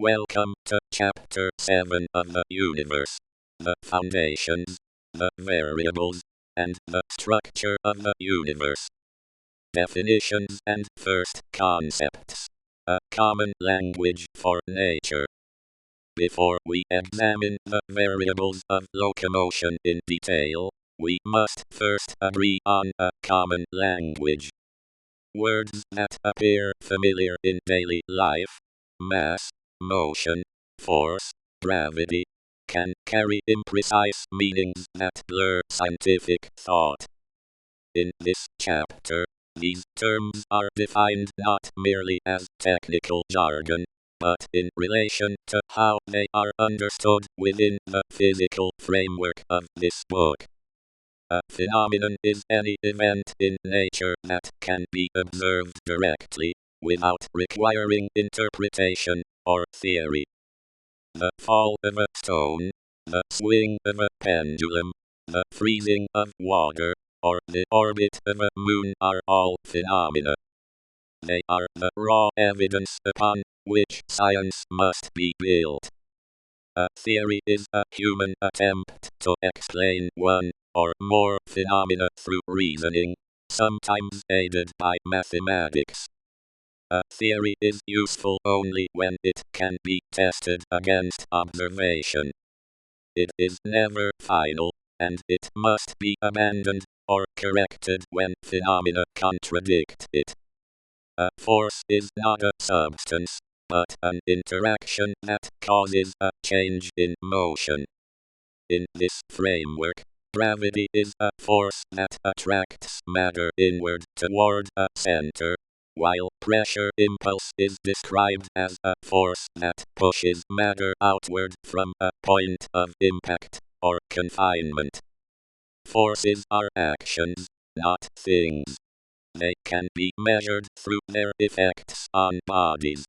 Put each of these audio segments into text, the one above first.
Welcome to Chapter 7 of the Universe. The foundations, the variables, and the structure of the universe. Definitions and first concepts. A common language for nature. Before we examine the variables of locomotion in detail, we must first agree on a common language. Words that appear familiar in daily life, mass, motion, force, gravity, can carry imprecise meanings that blur scientific thought. In this chapter, these terms are defined not merely as technical jargon, but in relation to how they are understood within the physical framework of this book. A phenomenon is any event in nature that can be observed directly, without requiring interpretation or theory. The fall of a stone, the swing of a pendulum, the freezing of water, or the orbit of a moon are all phenomena. They are the raw evidence upon which science must be built. A theory is a human attempt to explain one or more phenomena through reasoning, sometimes aided by mathematics. A theory is useful only when it can be tested against observation. It is never final, and it must be abandoned or corrected when phenomena contradict it. A force is not a substance, but an interaction that causes a change in motion. In this framework, gravity is a force that attracts matter inward toward a center, while pressure impulse is described as a force that pushes matter outward from a point of impact or confinement. Forces are actions, not things. They can be measured through their effects on bodies.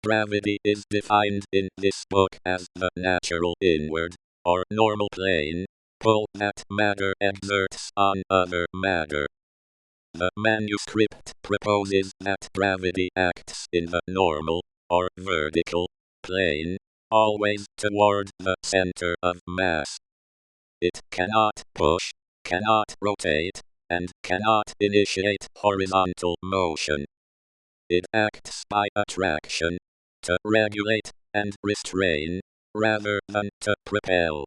Gravity is defined in this book as the natural inward, or normal plane, pull that matter exerts on other matter. The manuscript proposes that gravity acts in the normal, or vertical, plane, always toward the center of mass. It cannot push, cannot rotate, and cannot initiate horizontal motion. It acts by attraction, to regulate and restrain, rather than to propel.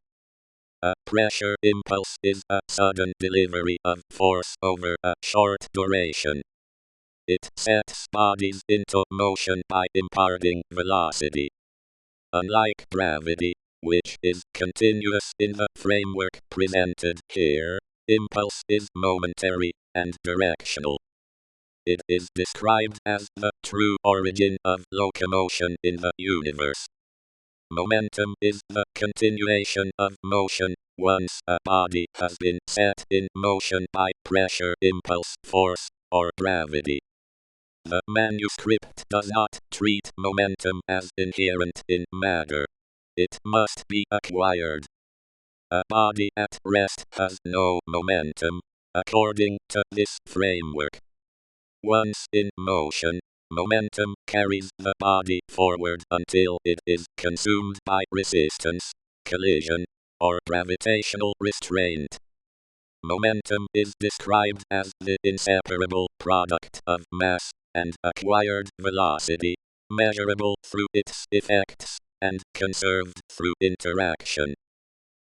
A pressure impulse is a sudden delivery of force over a short duration. It sets bodies into motion by imparting velocity. Unlike gravity, which is continuous in the framework presented here, impulse is momentary and directional. It is described as the true origin of locomotion in the universe. Momentum is the continuation of motion once a body has been set in motion by pressure, impulse, force, or gravity. The manuscript does not treat momentum as inherent in matter. It must be acquired. A body at rest has no momentum, according to this framework. Once in motion, momentum carries the body forward until it is consumed by resistance, collision, or gravitational restraint. Momentum is described as the inseparable product of mass and acquired velocity, measurable through its effects, and conserved through interaction.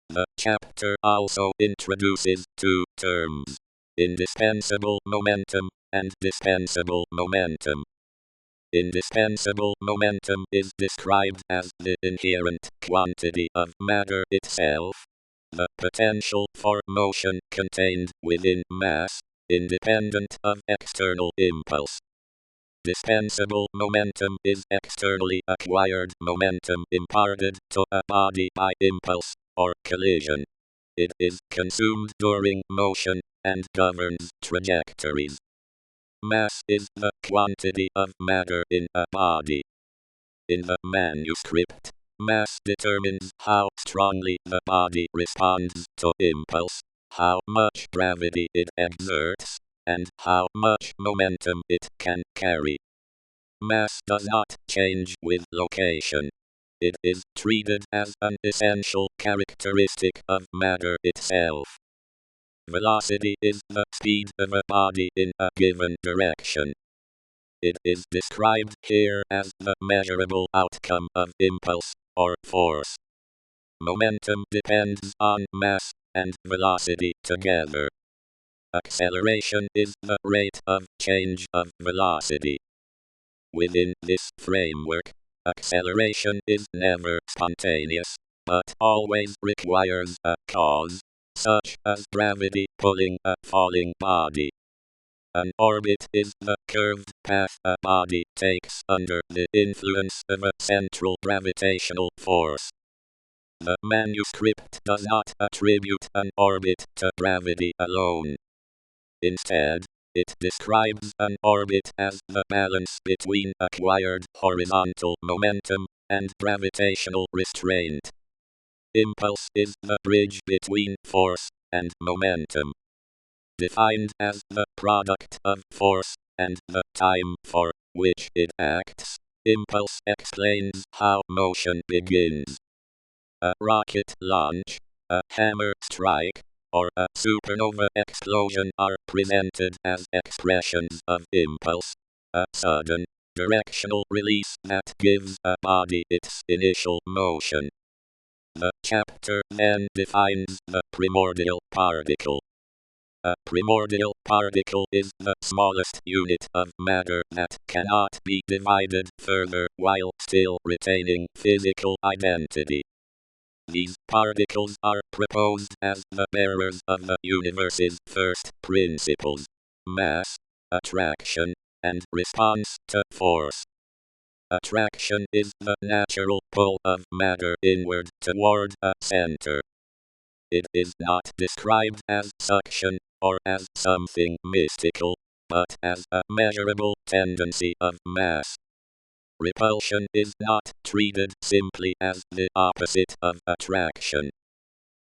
The chapter also introduces two terms: indispensable momentum and dispensable momentum. Indispensable momentum is described as the inherent quantity of matter itself, the potential for motion contained within mass, independent of external impulse. Dispensable momentum is externally acquired momentum imparted to a body by impulse or collision. It is consumed during motion and governs trajectories. Mass is the quantity of matter in a body. In the manuscript, mass determines how strongly the body responds to impulse, how much gravity it exerts, and how much momentum it can carry. mass does not change with location. It is treated as an essential characteristic of matter itself. Velocity is the speed of a body in a given direction. It is described here as the measurable outcome of impulse or force. Momentum depends on mass and velocity together. Acceleration is the rate of change of velocity. Within this framework, acceleration is never spontaneous, but always requires a cause, such as gravity pulling a falling body. An orbit is the curved path a body takes under the influence of a central gravitational force. The manuscript does not attribute an orbit to gravity alone. Instead, it describes an orbit as the balance between acquired horizontal momentum and gravitational restraint. Impulse is the bridge between force and momentum. Defined as the product of force and the time for which it acts, impulse explains how motion begins. A rocket launch, a hammer strike, or a supernova explosion are presented as expressions of impulse, a sudden, directional release that gives a body its initial motion. The chapter then defines the primordial particle. A primordial particle is the smallest unit of matter that cannot be divided further while still retaining physical identity. These particles are proposed as the bearers of the universe's first principles: mass, attraction, and response to force. Attraction is the natural pull of matter inward toward a center. It is not described as suction, or as something mystical, but as a measurable tendency of mass. Repulsion is not treated simply as the opposite of attraction.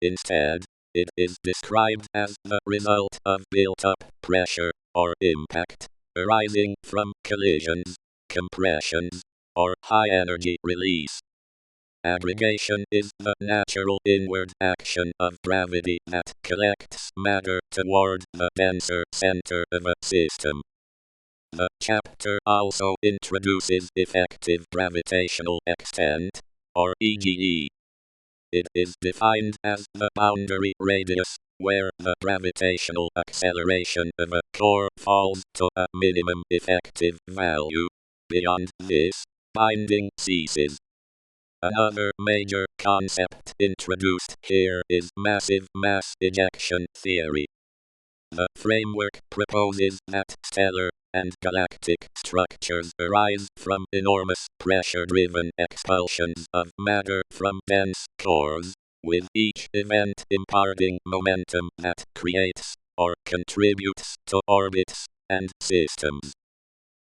Instead, it is described as the result of built-up pressure or impact, arising from collisions, compressions, or high-energy release. Aggregation is the natural inward action of gravity that collects matter toward the denser center of a system. The chapter also introduces effective gravitational extent, or EGE. It is defined as the boundary radius, where the gravitational acceleration of a core falls to a minimum effective value. Beyond this, binding ceases. Another major concept introduced here is massive mass ejection theory. The framework proposes that stellar and galactic structures arise from enormous pressure-driven expulsions of matter from dense cores, with each event imparting momentum that creates or contributes to orbits and systems.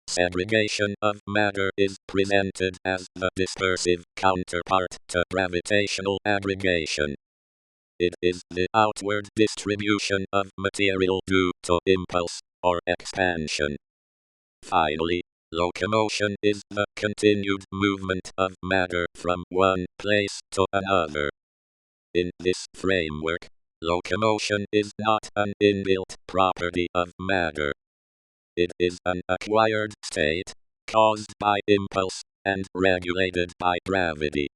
Segregation of matter is presented as the dispersive counterpart to gravitational aggregation. It is the outward distribution of material due to impulse or expansion. Finally, locomotion is the continued movement of matter from one place to another. In this framework, locomotion is not an inbuilt property of matter. It is an acquired state, caused by impulse and regulated by gravity.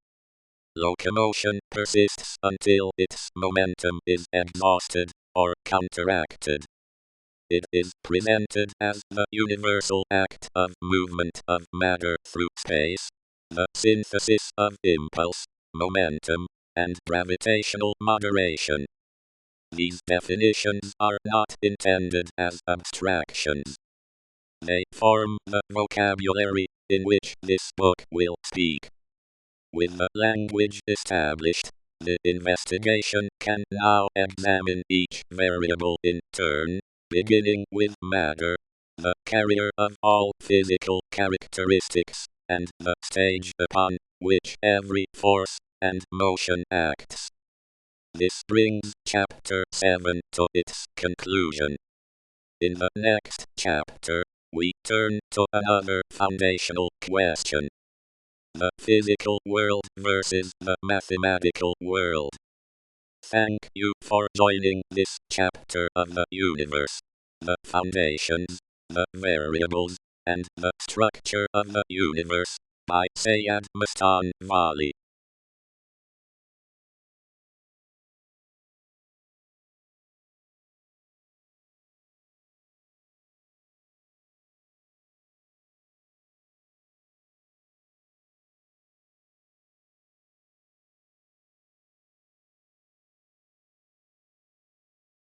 Locomotion persists until its momentum is exhausted or counteracted. It is presented as the universal act of movement of matter through space, the synthesis of impulse, momentum, and gravitational moderation. These definitions are not intended as abstractions. They form the vocabulary in which this book will speak. With the language established, the investigation can now examine each variable in turn, beginning with matter, the carrier of all physical characteristics, and the stage upon which every force and motion acts. This brings chapter 7 to its conclusion. In the next chapter, we turn to another foundational question: the physical world versus the mathematical world. Thank you for joining this chapter of the universe. The foundations, the variables, and the structure of the universe by Sayed Mastan Wali.